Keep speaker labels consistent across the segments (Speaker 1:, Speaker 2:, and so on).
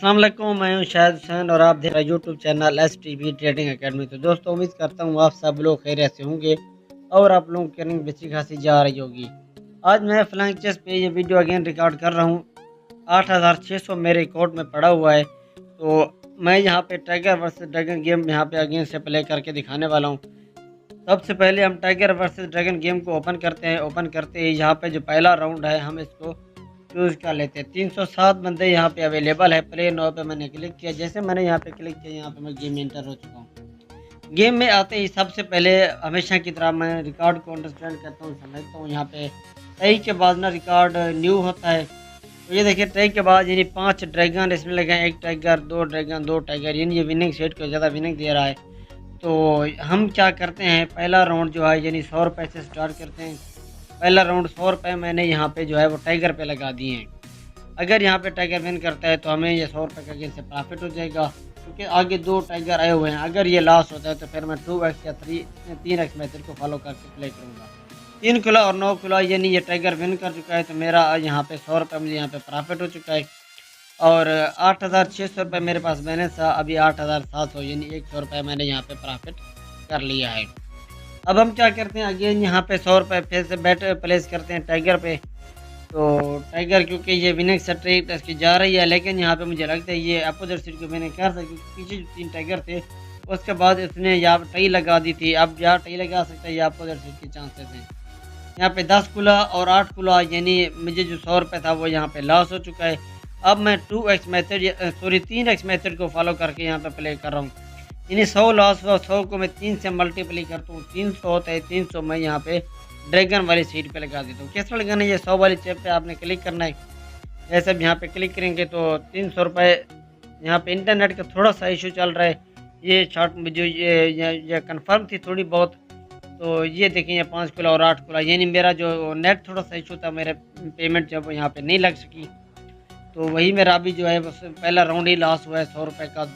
Speaker 1: अस्सलाम वालेकुम, मैं हूं शाहिद हुसैन और आप देख रहे हैं YouTube channel STV trading academy. तो दोस्तों, उम्मीद करता हूं आप सब लोग खैरियत से होंगे और आप लोगों की अर्निंग अच्छी खासी जा रही होगी। आज मैं फ्लाइंग चेस पे ये वीडियो अगेन रिकॉर्ड कर रहा हूं। 8600 मेरे रिकॉर्ड में पड़ा हुआ है। तो मैं यहाँ पे टाइगर वर्सेस ड्रैगन गेम यहाँ पे अगेन से प्ले करके दिखाने वाला हूँ। सबसे पहले हम टाइगर वर्सेस ड्रैगन गेम को ओपन करते हैं। ओपन करते ही यहाँ पे जो पहला राउंड है हम इसको चूज़ कर लेते हैं। 307 बंदे यहाँ पे अवेलेबल है। प्ले नाउ पे मैंने क्लिक किया। जैसे मैंने यहाँ पे क्लिक किया, यहाँ पे मैं गेम में एंटर हो चुका हूँ। गेम में आते ही सबसे पहले हमेशा की तरह मैं रिकॉर्ड को अंडरस्टैंड करता हूँ, समझता हूँ। यहाँ पे टई के बाद ना रिकॉर्ड न्यू होता है। तो ये देखिए, टई के बाद यानी 5 ड्रैगन इसमें लगे हैं, 1 टाइगर, 2 ड्रैगन, 2 टाइगर, यानी ये विनिंग सेट को ज़्यादा विनिंग दे रहा है। तो हम क्या करते हैं, पहला राउंड जो है यानी 100 रुपये से स्टार्ट करते हैं। पहला राउंड 100 रुपये मैंने यहाँ पे जो है वो टाइगर पे लगा दिए हैं। अगर यहाँ पे टाइगर विन करता है तो हमें ये 100 रुपये का गेम से प्रॉफिट हो जाएगा, क्योंकि आगे 2 टाइगर आए हुए हैं। अगर ये लॉस होता है तो फिर मैं 2x या 3x मेथड को फॉलो करके प्ले करूँगा। 3 खुला और 9 खुला, यानी ये टाइगर विन कर चुका है। तो मेरा यहाँ पे 100 रुपये मुझे यहाँ पे प्रॉफिट हो चुका है। और 8600 रुपये मेरे पास बैलेंस था, अभी 8700, यानी 100 रुपये मैंने यहाँ पे प्रॉफिट कर लिया है। अब हम क्या करते हैं, अगेन यहाँ पे 100 रुपये फिर से बेट प्लेस करते हैं टाइगर पे। तो टाइगर क्योंकि ये विनिंग स्ट्रीक इसकी जा रही है, लेकिन यहाँ पे मुझे लगता है ये अपोजिट सीट को मैंने कर सकती, क्योंकि पीछे जो 3 टाइगर थे उसके बाद इसने यहाँ टई लगा दी थी। अब यहाँ टई लगा सकता है, ये अपोजिट सीट के चांसेस हैं। यहाँ पे 10 खुला और 8 खुला, यानी मुझे जो 100 रुपये था वो यहाँ पे लॉस हो चुका है। अब मैं 2x method sorry 3x method को फॉलो करके यहाँ पे प्ले कर रहा हूँ। यानी 100 लॉस हुआ, 100 को मैं 3 से मल्टीप्लाई करता हूँ, 300 होता है। 300 मैं यहाँ पे ड्रैगन वाली सीट पे लगा देता हूँ। किस तरह लगाना है, ये 100 वाली चिप पे आपने क्लिक करना है। जैसे अब यहाँ पे क्लिक करेंगे तो 300 रुपये। यहाँ पे इंटरनेट का थोड़ा सा इशू चल रहा है। ये शॉर्ट जो ये कन्फर्म थी थोड़ी बहुत। तो ये देखें, ये 5 खुला और 8 खुला, यानी मेरा जो नेट थोड़ा सा इशू था, मेरे पेमेंट जब यहाँ पे नहीं लग सकी। तो वही मेरा अभी जो है बस पहला राउंड ही लॉस हुआ है 100 रुपये का।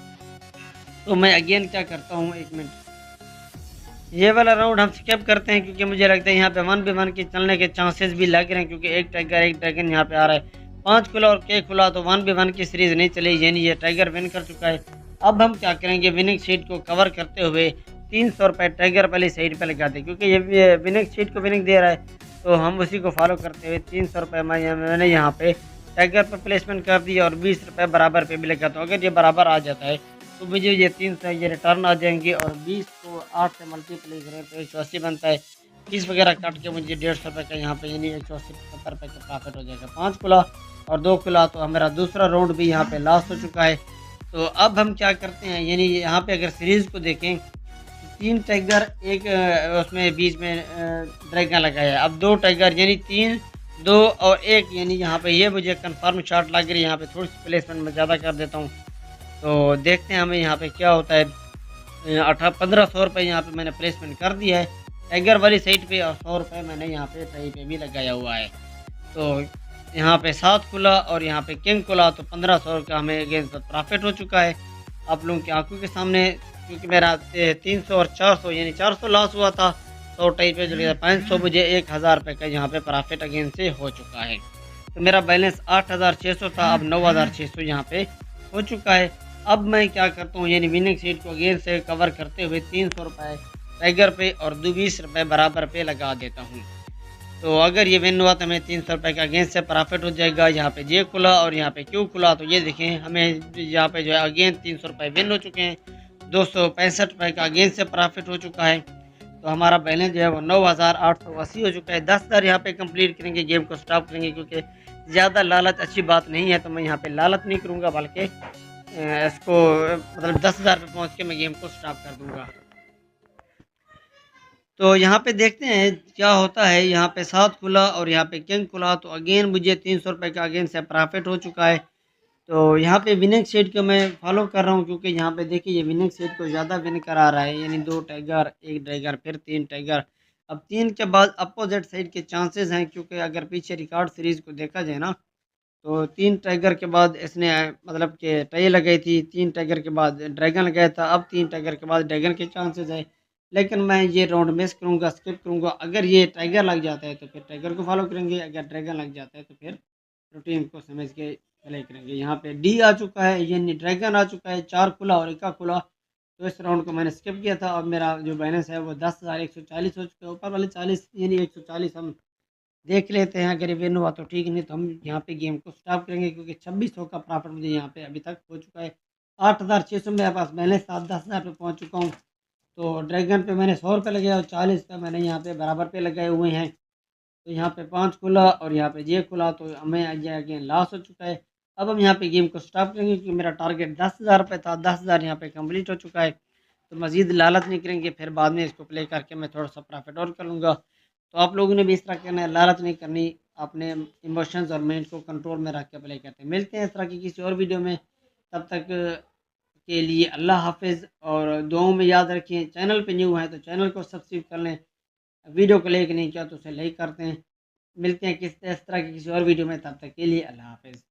Speaker 1: तो मैं अगेन क्या करता हूँ, 1 मिनट, ये वाला राउंड हम स्किप करते हैं, क्योंकि मुझे लगता है यहाँ पे 1v1 के चलने के चांसेस भी लग रहे हैं, क्योंकि 1 टाइगर 1 ड्रैगन यहाँ पे आ रहा है। 5 खुला और के खुला, तो 1v1 की सीरीज नहीं चली, यानी ये टाइगर विन कर चुका है। अब हम क्या करेंगे, विनिंग शीट को कवर करते हुए 300 रुपये टाइगर वाली साइड पे लगा दें, क्योंकि ये विनिंग शीट को विनिंग दे रहा है। तो हम उसी को फॉलो करते हुए 300 रुपये मैंने यहाँ पे टाइगर पर प्लेसमेंट कर दिया और 20 रुपये बराबर पे भी लगा। तो अगर ये बराबर आ जाता है तो मुझे ये 300 ये रिटर्न आ जाएंगे, और 20 को 8 से मल्टीप्लाई करें तो 180 बनता है। फीस वगैरह काट के मुझे 150 रुपये का यहाँ पे यानी 180 रुपये का प्रॉफिट हो जाएगा। 5 खुला और 2 खुला, तो हमारा दूसरा राउंड भी यहाँ पे लॉस हो चुका है। तो अब हम क्या करते हैं, यानी यहाँ पे अगर सीरीज़ को देखें तो 3 टाइगर, एक उसमें बीच में ड्रैगन लगाया। अब 2 टाइगर, यानी 3, 2 और 1, यानी यहाँ पे ये मुझे कंफर्म शॉट लग रही है। यहाँ पे थोड़ी सी प्लेसमेंट में ज़्यादा कर देता हूँ, तो देखते हैं हमें यहाँ पे क्या होता है। 1500 रुपये यहाँ पे मैंने प्लेसमेंट कर दिया है टाइगर वाली साइड पे, और 100 रुपये मैंने यहाँ पे टई पे भी लगाया हुआ है। तो यहाँ पे 7 खुला और यहाँ पे किंग खुला, तो 1500 का हमें अगेंस्ट प्रॉफिट हो चुका है आप लोगों की आंखों के सामने। क्योंकि मेरा 300 और 400 यानी 400 लॉस हुआ था, 100 टई पे जुड़ गया 500, मुझे 1000 रुपये का यहाँ पे प्रॉफिट अगेंस्ट से हो चुका है। तो मेरा बैलेंस 8600 था, अब 9600 यहाँ पे हो चुका है। अब मैं क्या करता हूँ, यानी विनिंग सीट को अगेन से कवर करते हुए 300 रुपये टाइगर पे और 20 रुपये बराबर पे लगा देता हूँ। तो अगर ये विन हुआ तो हमें 300 रुपये का अगेंस्ट से प्रॉफिट हो जाएगा। यहाँ पे जे खुला और यहाँ पे क्यू खुला, तो ये देखें हमें यहाँ पे जो है अगेन 300 रुपये विन हो चुके हैं। 265 रुपये का अगेंस्ट से प्रॉफिट हो चुका है। तो हमारा बैलेंस जो है वो 9880 हो चुका है। 10,000 यहाँ पे कंप्लीट करेंगे, गेम को स्टॉप करेंगे, क्योंकि ज़्यादा लालच अच्छी बात नहीं है। तो मैं यहाँ पे लालच नहीं करूँगा, बल्कि इसको मतलब 10,000 पे पहुँच के मैं गेम को स्टॉप कर दूँगा। तो यहाँ पे देखते हैं क्या होता है। यहाँ पे 7 खुला और यहाँ पे किंग खुला, तो अगेन मुझे 300 रुपये का अगेन से प्रॉफिट हो चुका है। तो यहाँ पे विनिंग सीट को मैं फॉलो कर रहा हूँ, क्योंकि यहाँ पे देखिए ये विनिंग सीट को ज़्यादा विन करा रहा है, यानी 2 टाइगर 1 ड्रैगर फिर 3 टाइगर। अब 3 के बाद अपोजिट साइड के चांसेस हैं, क्योंकि अगर पीछे रिकॉर्ड सीरीज़ को देखा जाए ना, तो 3 टाइगर के बाद इसने मतलब कि टई लगाई थी, 3 टाइगर के बाद ड्रैगन लगाया था, अब 3 टाइगर के बाद ड्रैगन के चांसेस है। लेकिन मैं ये राउंड मिस करूँगा, स्किप करूँगा। अगर ये टाइगर लग जाता है तो फिर टाइगर को फॉलो करेंगे, अगर ड्रैगन लग जाता है तो फिर रूटीन को समझ के प्ले करेंगे। यहाँ पे डी आ चुका है, यानी ड्रैगन आ चुका है, 4 खुला और 1 खुला। तो इस राउंड को मैंने स्किप किया था। अब मेरा जो बैलेंस है वो 10,140 हो चुका है। ऊपर वाले 40 यानी 140 हम देख लेते हैं, अगर ये विन हुआ तो ठीक, नहीं तो हम यहाँ पे गेम को स्टॉप करेंगे, क्योंकि 2600 का प्रॉफिट मुझे यहाँ पे अभी तक हो चुका है। 8,600 मेरे पास बैलेंस था, 10,000 पे पहुँच चुका हूँ। तो ड्रैगन पे मैंने 100 रुपये लगाया और 40 पे मैंने यहाँ पे बराबर पे लगाए हुए हैं। तो यहाँ पे 5 खुला और यहाँ पे ये खुला, तो हमें ये अगेन लॉस हो चुका है। अब हम यहाँ पे गेम को स्टॉप करेंगे, क्योंकि मेरा टारगेट 10,000 रुपये था, 10,000 यहाँ पे कंप्लीट हो चुका है। तो मज़ीद लालच नहीं करेंगे, फिर बाद में इसको प्ले करके मैं थोड़ा सा प्रॉफिट और कर लूँगा। तो आप लोगों ने भी इस तरह करना है, लालच नहीं करनी, अपने इमोशंस और माइंड को कंट्रोल में रख के प्ले करते हैं। मिलते हैं इस तरह की किसी और वीडियो में, तब तक के लिए अल्लाह हाफिज़। और दुआओं में याद रखिए, चैनल पे न्यू है तो चैनल को सब्सक्राइब कर लें, वीडियो को लाइक नहीं किया तो उसे लाइक करते हैं। मिलते हैं किस इस तरह की किसी और वीडियो में, तब तक के लिए अल्लाह हाफिज़।